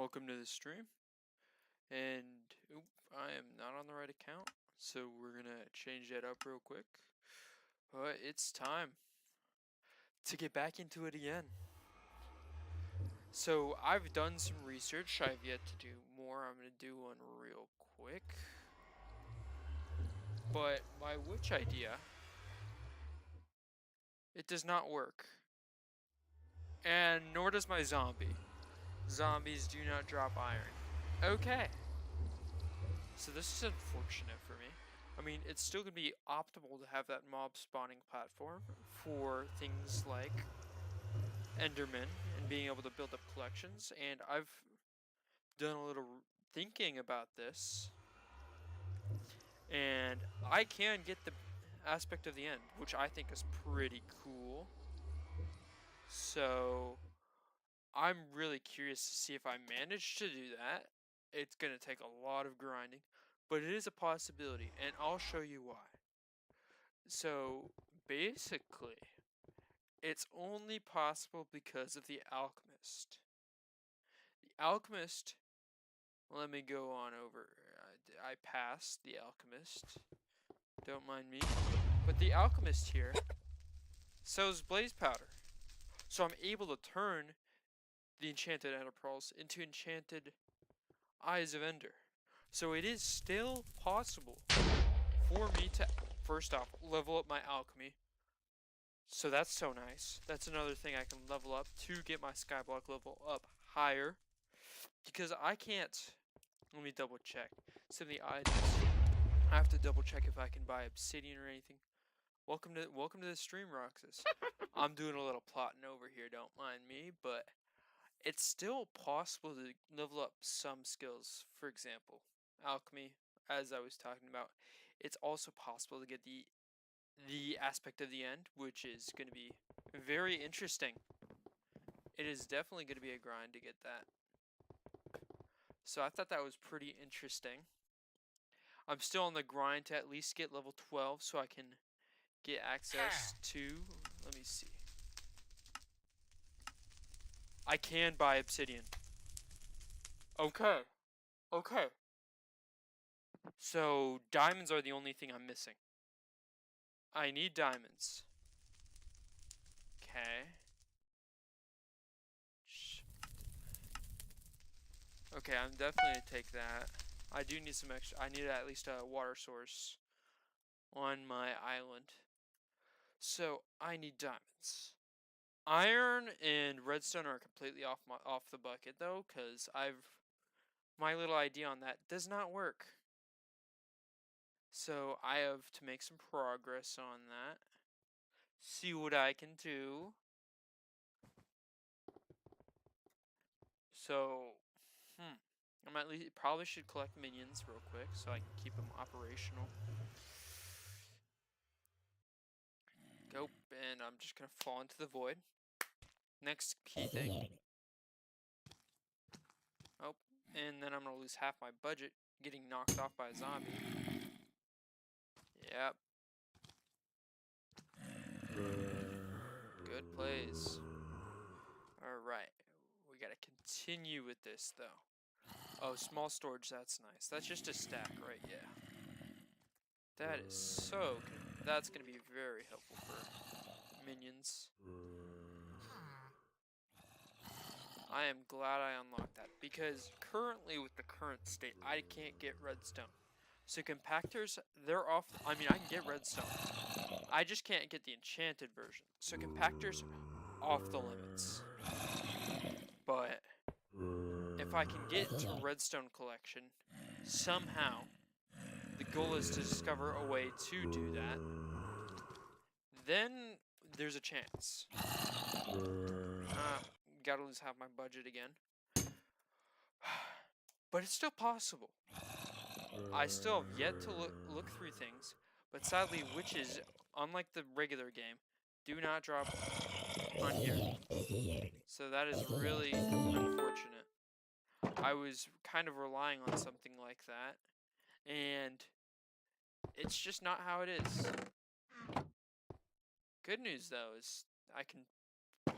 Welcome to the stream. And I am not on the right account, so we're gonna change that up real quick. But it's time to get back into it again. So I've done some research. I've yet to do more. I'm gonna do one real quick. But my witch idea, it does not work. And nor does my zombie. Zombies do not drop iron. Okay. So this is unfortunate for me. I mean, it's still going to be optimal to have that mob spawning platform for things like Enderman and being able to build up collections. And I've done a little thinking about this. And I can get the aspect of the end, which I think is pretty cool. So I'm really curious to see if I manage to do that. It's going to take a lot of grinding, but it is a possibility, and I'll show you why. So basically, it's only possible because of the alchemist. The alchemist, let me go on over. I passed the alchemist. Don't mind me. But the alchemist here sells blaze powder. So I'm able to turn the enchanted ender pearls into enchanted eyes of ender. So it is still possible for me to, first off, level up my alchemy. So that's so nice. That's another thing I can level up to get my skyblock level up higher. Because I can't, let me double check. Some of the items, I have to double check if I can buy obsidian or anything. Welcome to the stream, Roxas. I'm doing a little plotting over here, don't mind me, but it's still possible to level up some skills. For example, alchemy, as I was talking about. It's also possible to get the aspect of the end, which is going to be very interesting. It is definitely going to be a grind to get that. So I thought that was pretty interesting. I'm still on the grind to at least get level 12 so I can get access to, let me see. I can buy obsidian. Okay. Okay. So diamonds are the only thing I'm missing. I need diamonds. Okay. Okay, I'm definitely gonna take that. I do need some extra. I need at least a water source on my island. So I need diamonds. Iron and redstone are completely off the bucket though, cause my little idea on that does not work. So I have to make some progress on that. See what I can do. So, I'm at least probably should collect minions real quick so I can keep them operational. Go, and I'm just gonna fall into the void. Next key thing. Oh, and then I'm gonna lose half my budget getting knocked off by a zombie. Yep. Good plays. Alright. We gotta continue with this though. Oh, small storage, that's nice. That's just a stack, right? Yeah. That is so good. That's gonna be very helpful for minions. I am glad I unlocked that, because currently with the current state, I can't get redstone. So compactors, they're off. I mean, I can get redstone. I just can't get the enchanted version. So compactors, off the limits. But if I can get to redstone collection, somehow, the goal is to discover a way to do that. Then there's a chance. Gotta lose half my budget again. But it's still possible. I still have yet to look through things, but sadly witches, unlike the regular game, do not drop on here. So that is really unfortunate. I was kind of relying on something like that, and it's just not how it is. Good news though is I can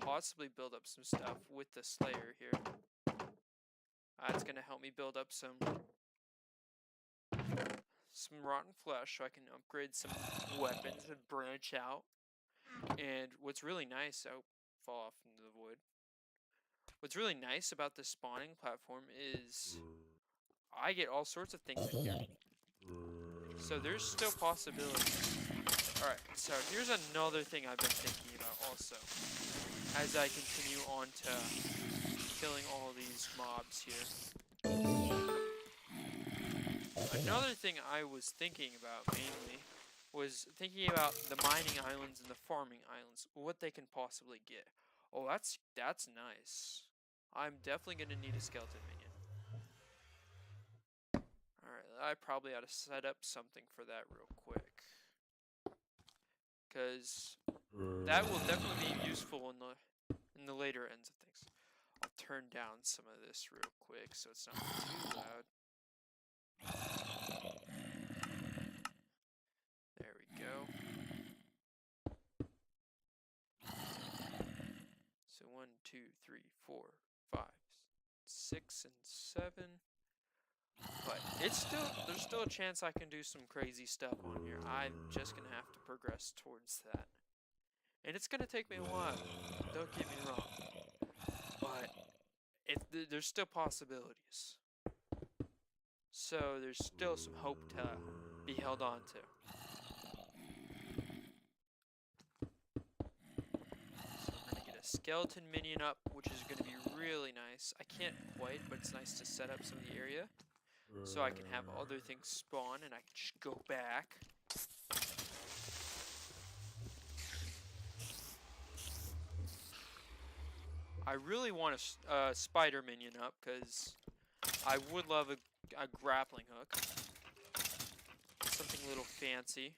possibly build up some stuff with the Slayer here. That's gonna help me build up some rotten flesh so I can upgrade some weapons and branch out. And what's really nice, oh, fall off into the void. What's really nice about this spawning platform is I get all sorts of things in here. So there's still possibilities. Alright, so here's another thing I've been thinking about also. As I continue on to killing all these mobs here. Another thing I was thinking about mainly was thinking about the mining islands and the farming islands, what they can possibly get. Oh, that's nice. I'm definitely going to need a skeleton minion. Alright, I probably ought to set up something for that real quick. Because that will definitely be useful in the later ends of things. I'll turn down some of this real quick so it's not too loud. There we go. So 1, 2, 3, 4, 5, 6, and 7. But it's there's still a chance I can do some crazy stuff on here. I'm just gonna have to progress towards that. And it's gonna take me a while, don't get me wrong. But there's still possibilities. So there's still some hope to be held on to. So I'm gonna get a skeleton minion up, which is gonna be really nice. I can't quite, but it's nice to set up some of the area. So I can have other things spawn and I can just go back. I really want a spider minion up because I would love a grappling hook. Something a little fancy.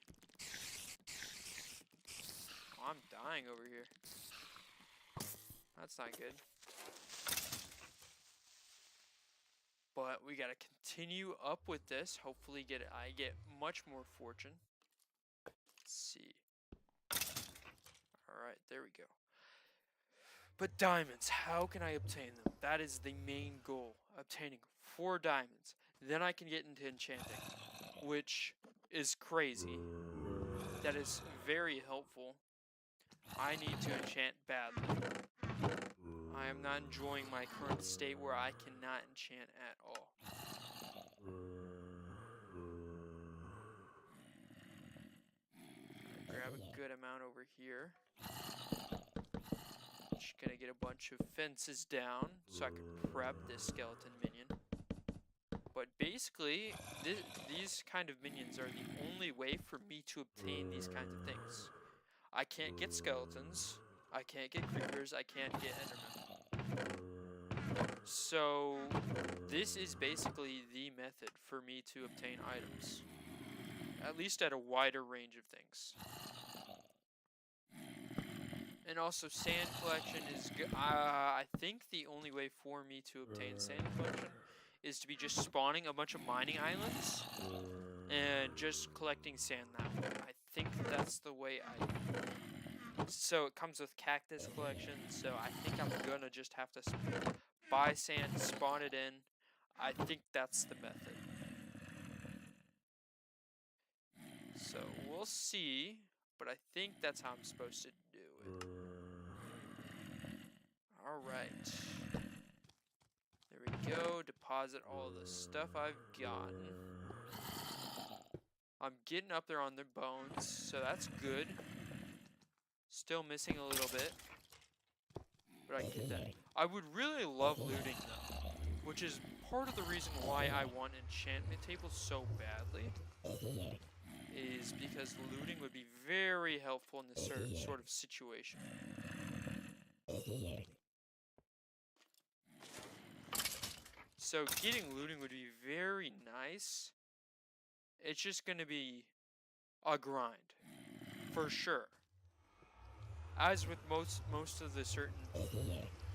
Oh, I'm dying over here. That's not good. But we gotta continue up with this. Hopefully I get much more fortune. Let's see. Alright, there we go. But diamonds, how can I obtain them? That is the main goal. Obtaining 4 diamonds. Then I can get into enchanting. Which is crazy. That is very helpful. I need to enchant badly. I am not enjoying my current state where I cannot enchant at all. Grab a good amount over here. Just gonna get a bunch of fences down so I can prep this skeleton minion. But basically, these kind of minions are the only way for me to obtain these kinds of things. I can't get skeletons, I can't get creepers, I can't get endermen. So, this is basically the method for me to obtain items. At least at a wider range of things. And also, sand collection is good. I think the only way for me to obtain sand collection is to be just spawning a bunch of mining islands and just collecting sand that way. I think that's the way So it comes with cactus collection, so I think I'm gonna just have to buy sand, spawn it in. I think that's the method. So we'll see, but I think that's how I'm supposed to do it. Alright. There we go. Deposit all the stuff I've gotten. I'm getting up there on their bones, so that's good. Still missing a little bit. But I get that. I would really love looting though, which is part of the reason why I want enchantment tables so badly. Is because looting would be very helpful in this sort of situation. So getting looting would be very nice. It's just gonna be a grind, for sure. As with most of the certain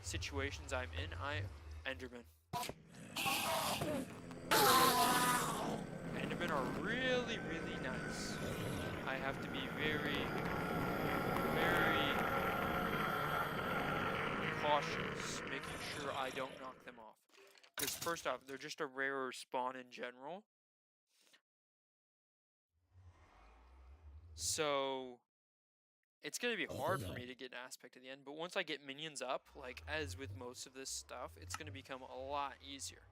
situations I'm in, Enderman. Endermen are really, really nice. I have to be very, very cautious, making sure I don't knock them off. Because first off, they're just a rarer spawn in general. So it's going to be hard for me to get an aspect at the end, but once I get minions up, like as with most of this stuff, it's going to become a lot easier.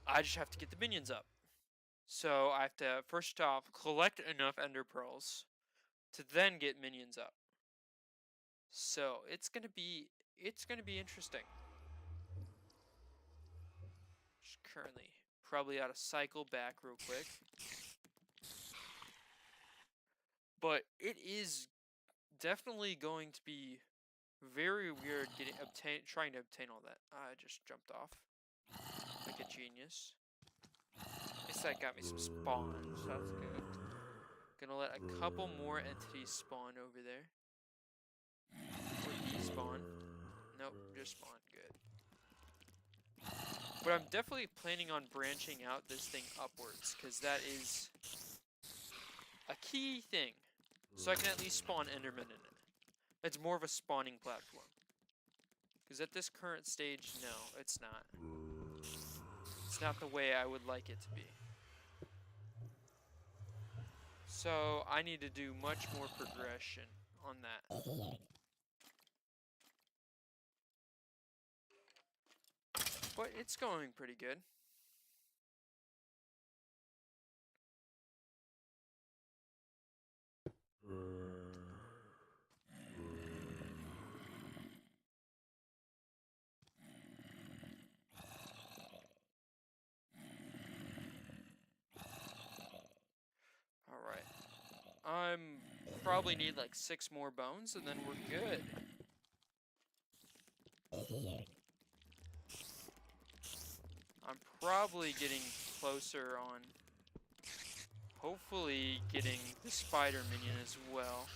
I just have to get the minions up. So I have to, first off, collect enough ender pearls to then get minions up. So it's going to be interesting. Just currently probably out of cycle back real quick. But it is definitely going to be very weird trying to obtain all that. I just jumped off like a genius. At least that got me some spawns. So that's good. Gonna let a couple more entities spawn over there. Or despawn. Nope, just spawn. Good. But I'm definitely planning on branching out this thing upwards, because that is a key thing. So I can at least spawn Enderman in it. It's more of a spawning platform. Because at this current stage, no, it's not. It's not the way I would like it to be. So I need to do much more progression on that. But it's going pretty good. Alright. I'm probably need like 6 more bones and then we're good. I'm probably getting closer on hopefully getting the spider minion as well.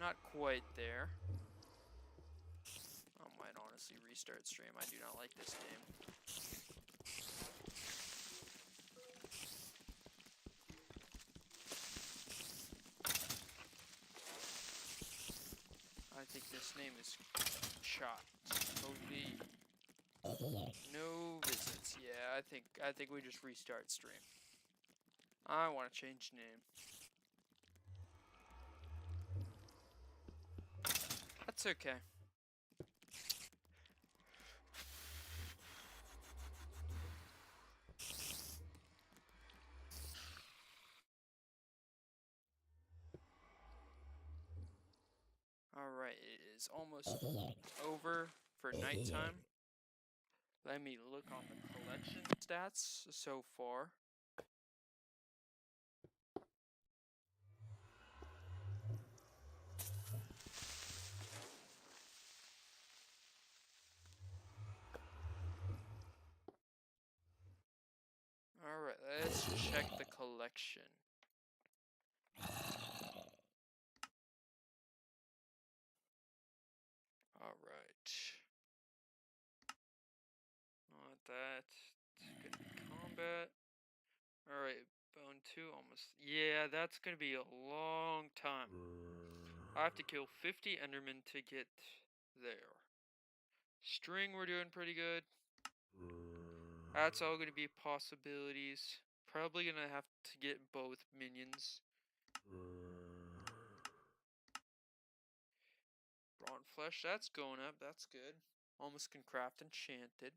Not quite there. I might honestly restart stream. I do not like this game. I think this name is Shot. Holy. No visits. Yeah, I think we just restart stream. I want to change name. That's okay. Alright, it is almost over for nighttime. Let me look on the collection stats so far. Alright, let's check the collection. Alright. Not that. It's gonna be combat. Alright, bone 2 almost. Yeah, that's gonna be a long time. I have to kill 50 Endermen to get there. String, we're doing pretty good. That's all gonna be possibilities. Probably gonna have to get both minions. Brawn flesh, that's going up, that's good. Almost can craft enchanted.